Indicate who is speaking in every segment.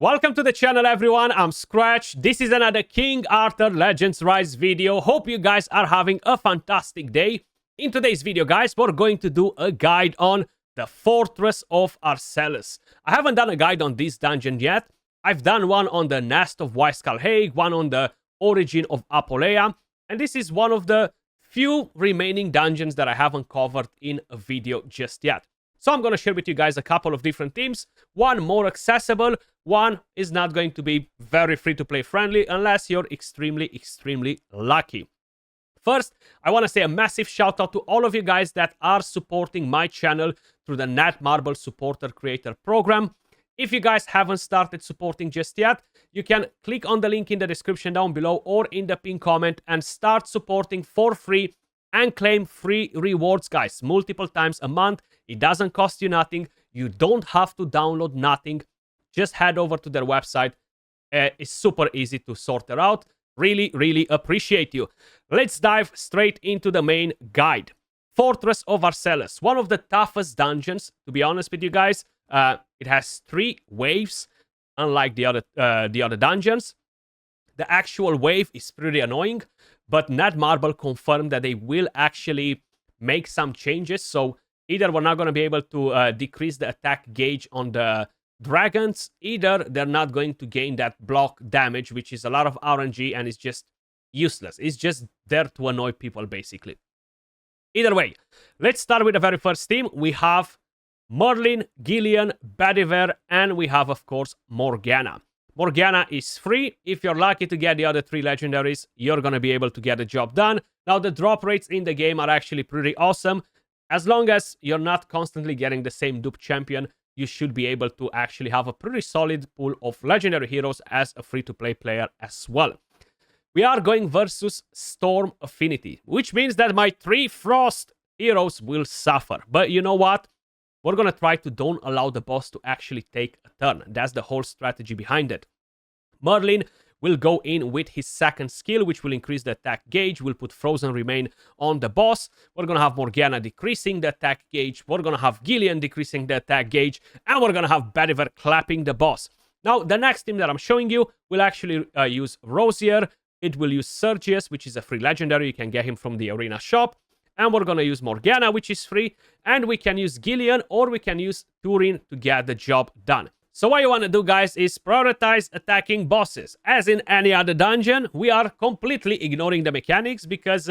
Speaker 1: Welcome to the channel, everyone. I'm Skratch. This is another King Arthur Legends Rise video. Hope you guys are having a fantastic day. In today's video, guys, we're going to do a guide on the Fortress of Arsellus. I haven't done a guide on this dungeon yet. I've done one on the Nest of Hague, one on the Origin of Apolea, and this is one of the few remaining dungeons that I haven't covered in a video just yet. So I'm going to share with you guys a couple of different themes. One more accessible, one is not going to be very free-to-play friendly unless you're extremely lucky. First, I want to say a massive shout out to all of you guys that are supporting my channel through the Netmarble Supporter Creator Program. If you guys haven't started supporting just yet, you can click on the link in the description down below or in the pinned comment and start supporting for free and claim free rewards, guys, multiple times a month. It doesn't cost you nothing. You don't have to download nothing. Just head over to their website. It's super easy to sort it out. Really appreciate you. Let's dive straight into the main guide. Fortress of Arsellus, one of the toughest dungeons, to be honest with you guys. It has 3 waves, unlike the other dungeons. The actual wave is pretty annoying, but Netmarble confirmed that they will actually make some changes. So either we're not going to be able to decrease the attack gauge on the dragons, either they're not going to gain that block damage, which is a lot of RNG and is just useless. It's just there to annoy people, basically. Either way, let's start with the very first team. We have Merlin, Gillian, Bedivere, and we have, of course, Morgana. Morgana is free. If you're lucky to get the other 3 legendaries, you're going to be able to get the job done. Now, the drop rates in the game are actually pretty awesome. As long as you're not constantly getting the same dupe champion, you should be able to actually have a pretty solid pool of legendary heroes as a free-to-play player as well. We are going versus Storm Affinity, which means that my 3 Frost heroes will suffer. But you know what? We're going to try to don't allow the boss to actually take a turn. That's the whole strategy behind it. Merlin will go in with his second skill, which will increase the attack gauge. We'll put Frozen Remain on the boss. We're going to have Morgana decreasing the attack gauge. We're going to have Gillian decreasing the attack gauge. And we're going to have Bedivere clapping the boss. Now, the next team that I'm showing you will actually use Rosier. It will use Sergius, which is a free legendary. You can get him from the arena shop. And we're going to use Morgana, which is free. And we can use Gillian or we can use Turin to get the job done. So what you want to do, guys, is prioritize attacking bosses. As in any other dungeon, we are completely ignoring the mechanics because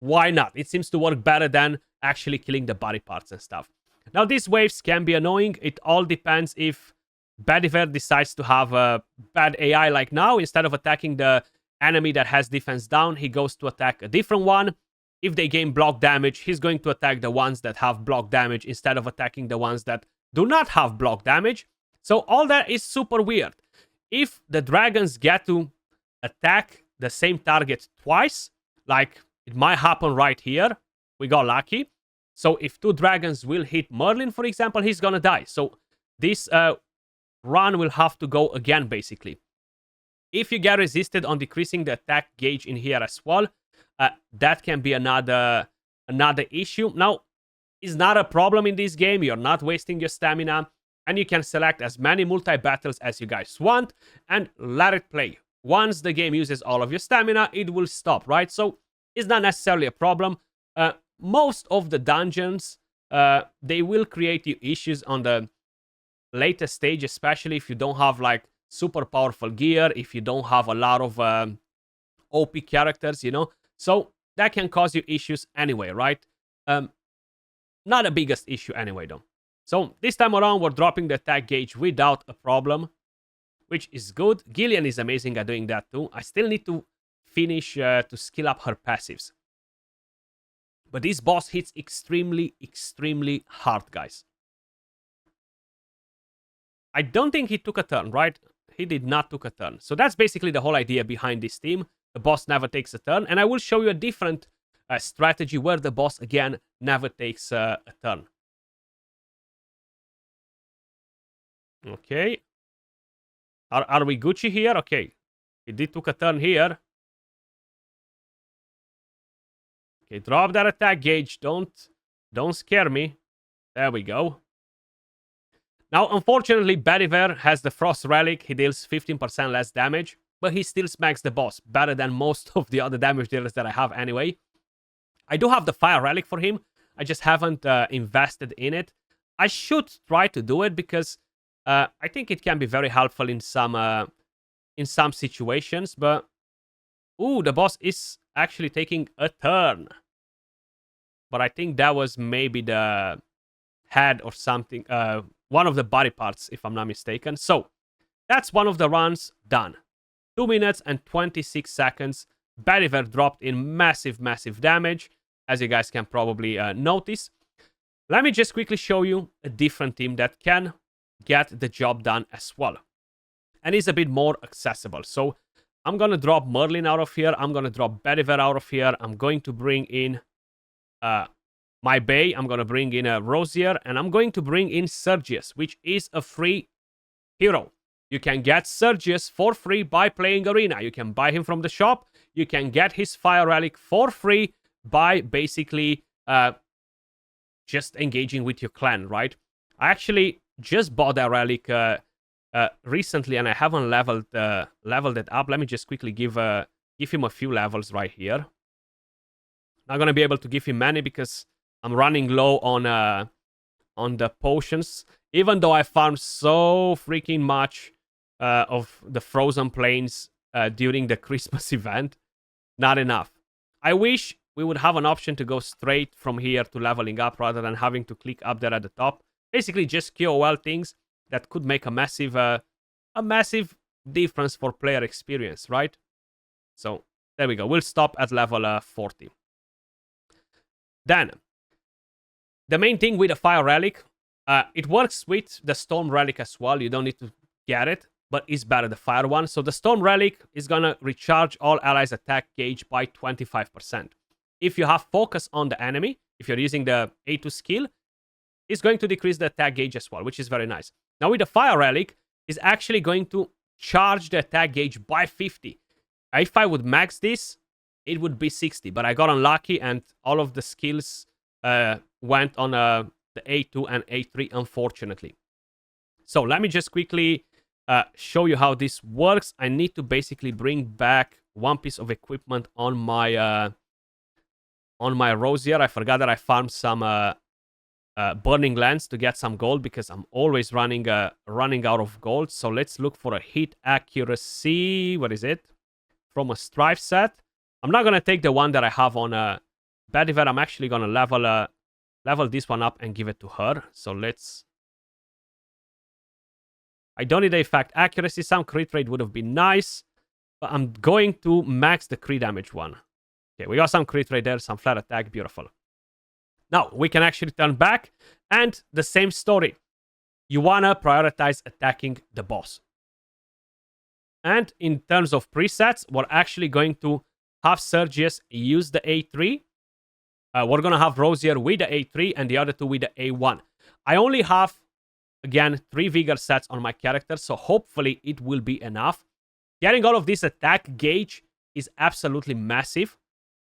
Speaker 1: why not? It seems to work better than actually killing the body parts and stuff. Now, these waves can be annoying. It all depends if Bedivere decides to have a bad AI like now. Instead of attacking the enemy that has defense down, he goes to attack a different one. If they gain block damage, he's going to attack the ones that have block damage instead of attacking the ones that do not have block damage. So all that is super weird. If the dragons get to attack the same target twice, like it might happen right here, we got lucky. So if 2 dragons will hit Merlin, for example, he's gonna die. So this run will have to go again, basically. If you get resisted on decreasing the attack gauge in here as well, that can be another issue. Now, it's not a problem in this game. You're not wasting your stamina. And you can select as many multi-battles as you guys want and let it play. Once the game uses all of your stamina, it will stop, right? So it's not necessarily a problem. Most of the dungeons, they will create you issues on the later stage, especially if you don't have like super powerful gear, if you don't have a lot of OP characters, you know? So that can cause you issues anyway, right? Not the biggest issue anyway, though. So this time around, we're dropping the attack gauge without a problem, which is good. Gillian is amazing at doing that too. I still need to finish to skill up her passives. But this boss hits extremely hard, guys. I don't think he took a turn, right? He did not take a turn. So that's basically the whole idea behind this team. The boss never takes a turn. And I will show you a different strategy where the boss, again, never takes a turn. Okay. Are we Gucci here? Okay. He did took a turn here. Okay, drop that attack gauge. Don't scare me. There we go. Now, unfortunately, Bediver has the Frost Relic. He deals 15% less damage, but he still smacks the boss better than most of the other damage dealers that I have anyway. I do have the Fire Relic for him. I just haven't invested in it. I should try to do it because I think it can be very helpful in some situations. But ooh, the boss is actually taking a turn. But I think that was maybe the head or something. One of the body parts, if I'm not mistaken. So that's one of the runs done. 2 minutes and 26 seconds. Bediver dropped in massive, massive damage, as you guys can probably notice. Let me just quickly show you a different team that can get the job done as well. And is a bit more accessible. So I'm going to drop Merlin out of here. I'm going to drop Bediver out of here. I'm going to bring in my Bay. I'm going to bring in a Rosier. And I'm going to bring in Sergius, which is a free hero. You can get Sergius for free by playing Arena. You can buy him from the shop. You can get his Fire Relic for free by basically just engaging with your clan, right? I actually just bought that relic recently, and I haven't leveled it up. Let me just quickly give him a few levels right here. Not gonna be able to give him many because I'm running low on the potions. Even though I farmed so freaking much of the Frozen Plains during the Christmas event, not enough. I wish we would have an option to go straight from here to leveling up rather than having to click up there at the top. Basically, just QOL things that could make a massive difference for player experience, right? So there we go. We'll stop at level 40. Then, the main thing with the Fire Relic, it works with the Storm Relic as well. You don't need to get it, but it's better the Fire one. So the Storm Relic is gonna recharge all allies' attack gauge by 25%. If you have focus on the enemy, if you're using the A2 skill, it's going to decrease the attack gauge as well, which is very nice. Now with the Fire Relic, it's actually going to charge the attack gauge by 50. If I would max this, it would be 60, but I got unlucky and all of the skills went on the A2 and A3, unfortunately. So let me just quickly show you how this works. I need to basically bring back one piece of equipment on my Rosier. I forgot that I farmed some Burning Lens to get some gold because I'm always running out of gold. So let's look for a hit accuracy. What is it? From a Strife set. I'm not going to take the one that I have on Bediver. I'm actually going to level this one up and give it to her. So let's... I don't need the effect accuracy. Some crit rate would have been nice. But I'm going to max the crit damage one. Okay, we got some crit rate there, some flat attack. Beautiful. Now, we can actually turn back. And the same story. You want to prioritize attacking the boss. And in terms of presets, we're actually going to have Sergius use the A3. We're going to have Rosier with the A3 and the other two with the A1. I only have, again, 3 Vigor sets on my character, so hopefully it will be enough. Getting all of this attack gauge is absolutely massive.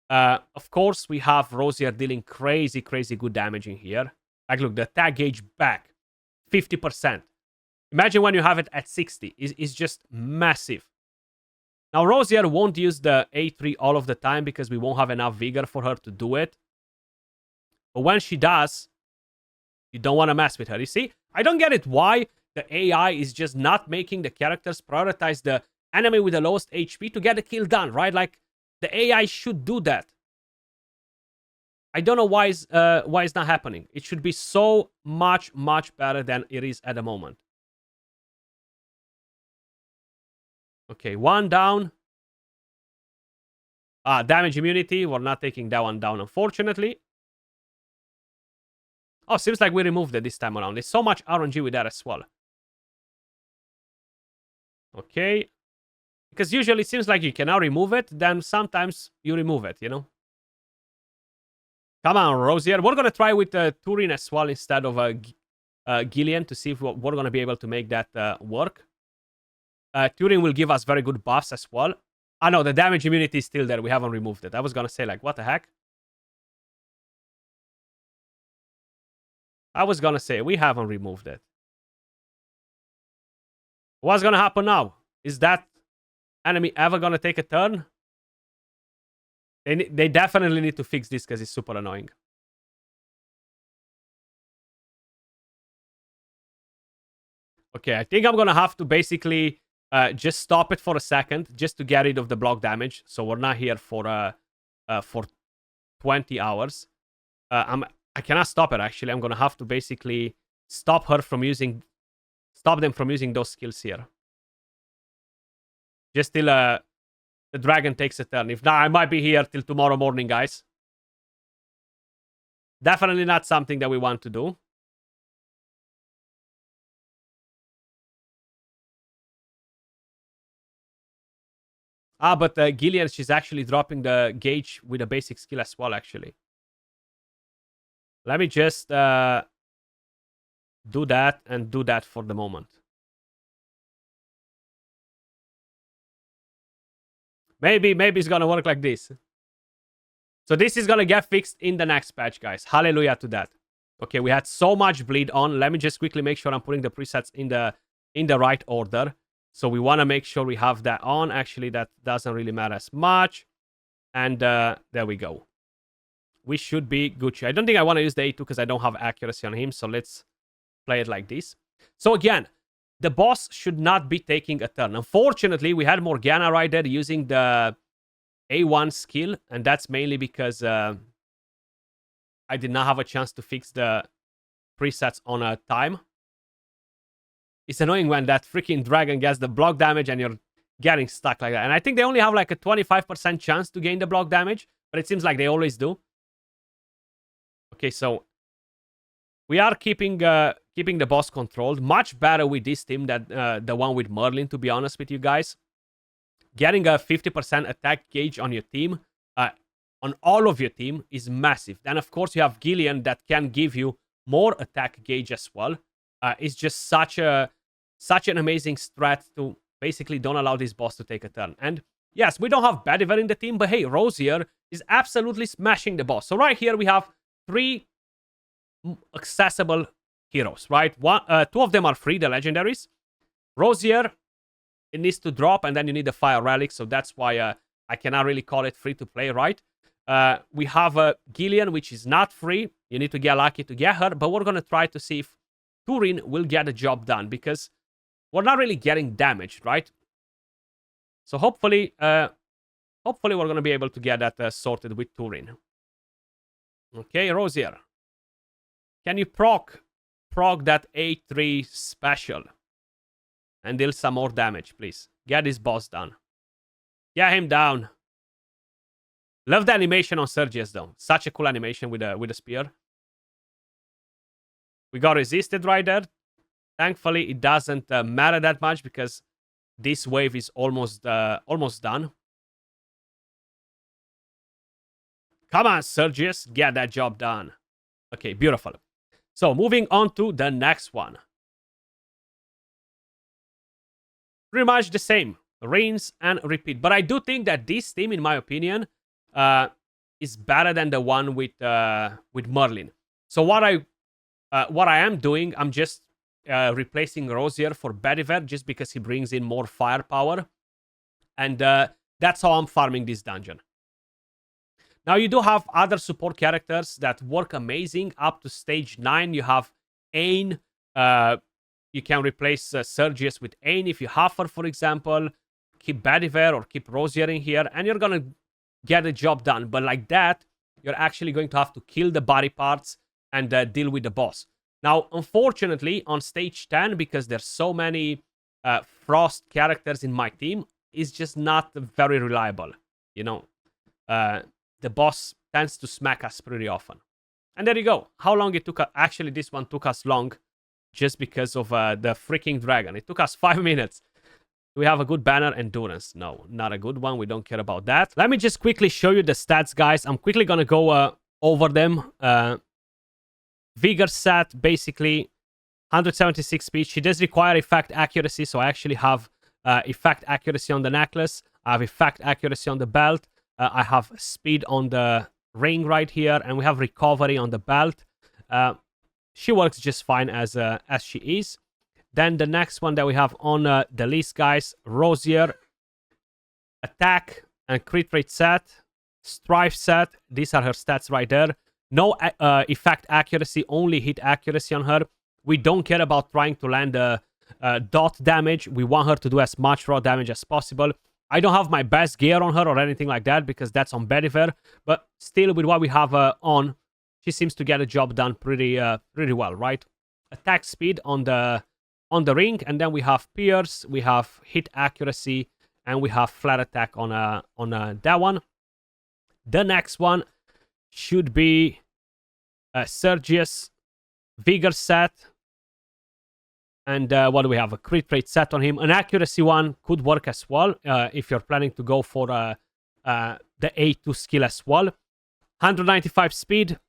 Speaker 1: Of course, we have Rosier dealing crazy good damage in here. Like, look, the attack gauge back, 50%. Imagine when you have it at 60. It's just massive. Now, Rosier won't use the A3 all of the time because we won't have enough Vigor for her to do it. But when she does, you don't want to mess with her. You see? I don't get it why the AI is just not making the characters prioritize the enemy with the lowest HP to get the kill done, right? Like, the AI should do that. I don't know why it's not happening. It should be so much better than it is at the moment. Okay, one down. Damage immunity. We're not taking that one down, unfortunately. Oh, seems like we removed it this time around. There's so much RNG with that as well. Okay. Because usually it seems like you cannot remove it. Then sometimes you remove it, you know? Come on, Rosier. We're going to try with Turin as well instead of Gillian to see if we're going to be able to make that work. Turin will give us very good buffs as well. Ah, no, the damage immunity is still there. We haven't removed it. I was going to say, like, what the heck? I was going to say, we haven't removed it. What's gonna happen now? Is that enemy ever gonna take a turn? They definitely need to fix this because it's super annoying. Okay, I think I'm gonna have to basically just stop it for a second just to get rid of the block damage. So we're not here for 20 hours. I cannot stop it actually. I'm gonna have to basically stop them from using those skills here. Just till the dragon takes a turn. If not, I might be here till tomorrow morning, guys. Definitely not something that we want to do. Ah, but Gillian, she's actually dropping the gauge with a basic skill as well, actually. Let me just do that and do that for the moment. Maybe it's gonna work like this. So this is gonna get fixed in the next patch, guys. Hallelujah to that. Okay, we had so much bleed on. Let me just quickly make sure I'm putting the presets in the right order. So we want to make sure we have that on. Actually, that doesn't really matter as much. And there we go. We should be Gucci. I don't think I want to use the A2 because I don't have accuracy on him. So let's play it like this. So again, the boss should not be taking a turn. Unfortunately, we had Morgana right there using the A1 skill. And that's mainly because I did not have a chance to fix the presets on a time. It's annoying when that freaking dragon gets the block damage and you're getting stuck like that. And I think they only have like a 25% chance to gain the block damage, but it seems like they always do. Okay, so we are keeping the boss controlled. Much better with this team than the one with Merlin, to be honest with you guys. Getting a 50% attack gauge on your team, on all of your team, is massive. Then, of course, you have Gillian that can give you more attack gauge as well. It's just such an amazing strat to basically don't allow this boss to take a turn. And yes, we don't have Bediver in the team, but hey, Rosier is absolutely smashing the boss. So right here we have 3 accessible heroes, right? 2 of them are free, the legendaries. Rosier, it needs to drop, and then you need the Fire Relic, so that's why I cannot really call it free to play, right? We have Gillian, which is not free. You need to get lucky to get her, but we're going to try to see if Turin will get the job done, because we're not really getting damaged, right? So hopefully we're going to be able to get that sorted with Turin. Okay, Rosier. Can you proc that A3 special? And deal some more damage, please. Get this boss done. Get him down. Love the animation on Sergius, though. Such a cool animation with a spear. We got resisted right there. Thankfully, it doesn't matter that much because this wave is almost done. Come on, Sergius. Get that job done. Okay, beautiful. So, moving on to the next one. Pretty much the same. Rinse and repeat. But I do think that this team, in my opinion, is better than the one with Merlin. So what I am doing, I'm just replacing Rosier for Bediver just because he brings in more firepower. And that's how I'm farming this dungeon. Now, you do have other support characters that work amazing. Up to stage 9, you have Ain. You can replace Sergius with Ain if you have her, for example. Keep Bediver or keep Rosier in here, and you're going to get the job done. But like that, you're actually going to have to kill the body parts and deal with the boss. Now, unfortunately, on stage 10, because there's so many Frost characters in my team, is just not very reliable. You know, the boss tends to smack us pretty often. And there you go. How long it took? Actually, this one took us long just because of the freaking dragon. It took us 5 minutes. Do we have a good banner? Endurance. No, not a good one. We don't care about that. Let me just quickly show you the stats, guys. I'm quickly going to go over them. Vigor set, basically 176 speed. She does require effect accuracy, so I actually have effect accuracy on the necklace. I have effect accuracy on the belt. I have speed on the ring right here, and we have recovery on the belt. She works just fine as she is. Then the next one that we have on the list, guys, Rosier, attack and crit rate set, strife set. These are her stats right there. No effect accuracy, only hit accuracy on her. We don't care about trying to land dot damage. We want her to do as much raw damage as possible. I don't have my best gear on her or anything like that because that's on Bediver, but still with what we have on, she seems to get a job done pretty well, right? Attack speed on the ring, and then we have pierce, we have hit accuracy, and we have flat attack on that one. The next one should be Sergius Vigor set. And what do we have? A crit rate set on him. An accuracy one could work as well if you're planning to go for the A2 skill as well. 195 speed.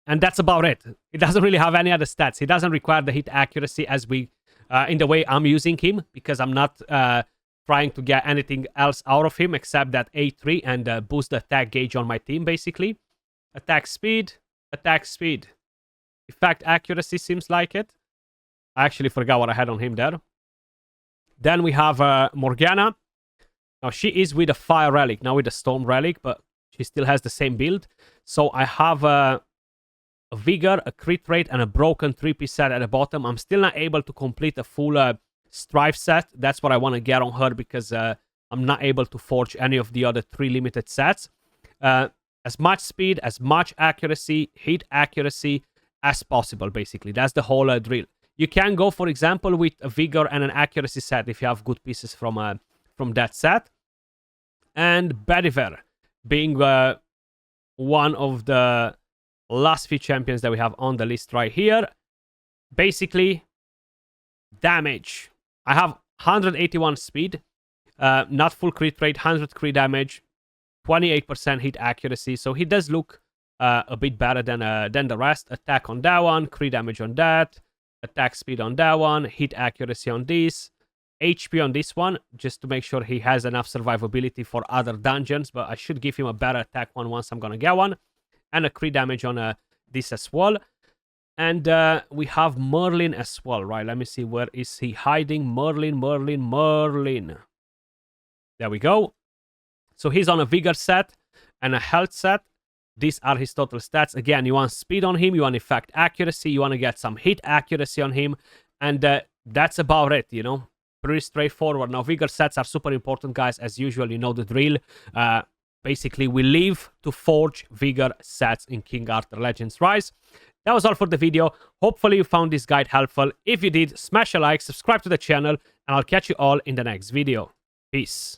Speaker 1: And that's about it. It doesn't really have any other stats. He doesn't require the hit accuracy as we, in the way I'm using him, because I'm not trying to get anything else out of him except that A3 and boost the attack gauge on my team, basically. Attack speed. Effect accuracy seems like it. I actually forgot what I had on him there. Then we have Morgana. Now, she is with a Fire Relic, now with a Storm Relic, but she still has the same build. So I have a Vigor, a crit rate, and a broken 3-piece set at the bottom. I'm still not able to complete a full Strife set. That's what I want to get on her because I'm not able to forge any of the other 3 limited sets. As much speed, as much accuracy, hit accuracy as possible, basically. That's the whole drill. You can go, for example, with a Vigor and an accuracy set if you have good pieces from that set. And Bediver being one of the last few champions that we have on the list right here. Basically, damage. I have 181 speed, not full crit rate, 100 crit damage, 28% hit accuracy. So he does look a bit better than the rest. Attack on that one, crit damage on that, attack speed on that one, hit accuracy on this, HP on this one, just to make sure he has enough survivability for other dungeons. But I should give him a better attack one once I'm gonna get one. And a crit damage on this as well. And we have Merlin as well, right? Let me see, where is he hiding? Merlin. There we go. So he's on a Vigor set and a health set. These are his total stats. Again, you want speed on him, you want effect accuracy, you want to get some hit accuracy on him. And that's about it, you know? Pretty straightforward. Now, Vigor sets are super important, guys. As usual, you know the drill. Basically, we live to forge Vigor sets in King Arthur Legends Rise. That was all for the video. Hopefully, you found this guide helpful. If you did, smash a like, subscribe to the channel, and I'll catch you all in the next video. Peace.